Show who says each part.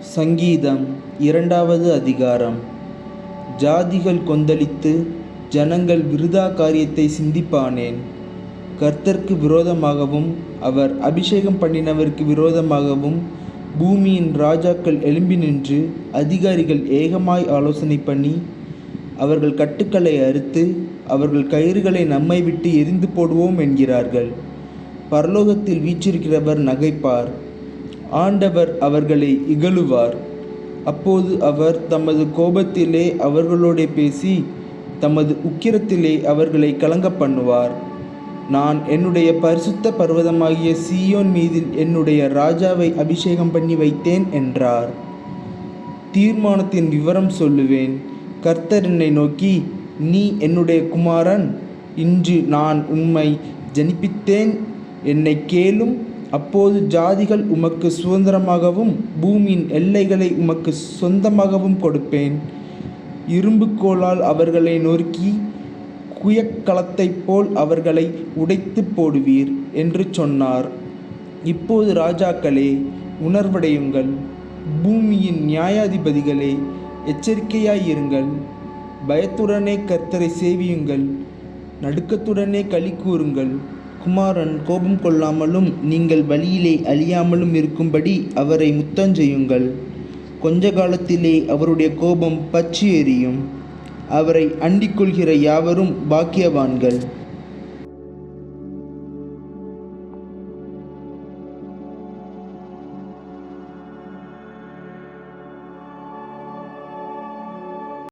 Speaker 1: சங்கீதம் 2வது அதிகாரம். ஜாதிகள் கொந்தளித்து ஜனங்கள் விருதா காரியத்தை சிந்திப்பானேன். கர்த்தருக்கு விரோதமாகவும் அவர் அபிஷேகம் பண்ணினவருக்கு விரோதமாகவும் பூமியின் ராஜாக்கள் எழும்பி நின்று அதிகாரிகள் ஏகமாய் ஆலோசனை பண்ணி அவர்கள் கட்டுக்களை அறுத்து அவர்கள் கயிறுகளை நம்மை விட்டு எரிந்து போடுவோம் என்கிறார்கள். பரலோகத்தில் வீற்றிருக்கிறவர் நகைப்பார். ஆண்டவர் அவர்களை இகழுவார். அப்போது அவர் தமது கோபத்திலே அவர்களோடே பேசி தமது உக்கிரத்திலே அவர்களை கலங்க பண்ணுவார். நான் என்னுடைய பரிசுத்த பர்வதமாகிய சீயோன் மீதில் என்னுடைய ராஜாவை அபிஷேகம் பண்ணி வைத்தேன் என்றார். தீர்மானத்தின் விவரம் சொல்லுவேன். கர்த்தர் என்னை நோக்கி, நீ என்னுடைய குமாரன், இன்று நான் உம்மை ஜனிப்பித்தேன், என்னை கேளும். அப்போது ஜாதிகள் உமக்கு சுதந்திரமாகவும் பூமியின் எல்லைகளை உமக்கு சொந்தமாகவும் கொடுப்பேன். இரும்புக்கோலால் அவர்களை நொறுக்கி குயக்களத்தைப் போல் அவர்களை உடைத்து போடுவீர் என்று சொன்னார். இப்போது ராஜாக்களே, உணர்வடையுங்கள். பூமியின் நியாயாதிபதிகளே, எச்சரிக்கையாயிருங்கள். பயத்துடனே கர்த்தரை சேவியுங்கள், நடுக்கத்துடனே களி கூறுங்கள். குமாரன் கோபம் கொள்ளாமலும் நீங்கள் வழியிலே அழியாமலும் இருக்கும்படி அவரை முத்தஞ்செய்யுங்கள். கொஞ்ச காலத்திலே அவருடைய கோபம் பற்றி எரியும். அவரை அண்டிக் கொள்கிற யாவரும் பாக்கியவான்கள்.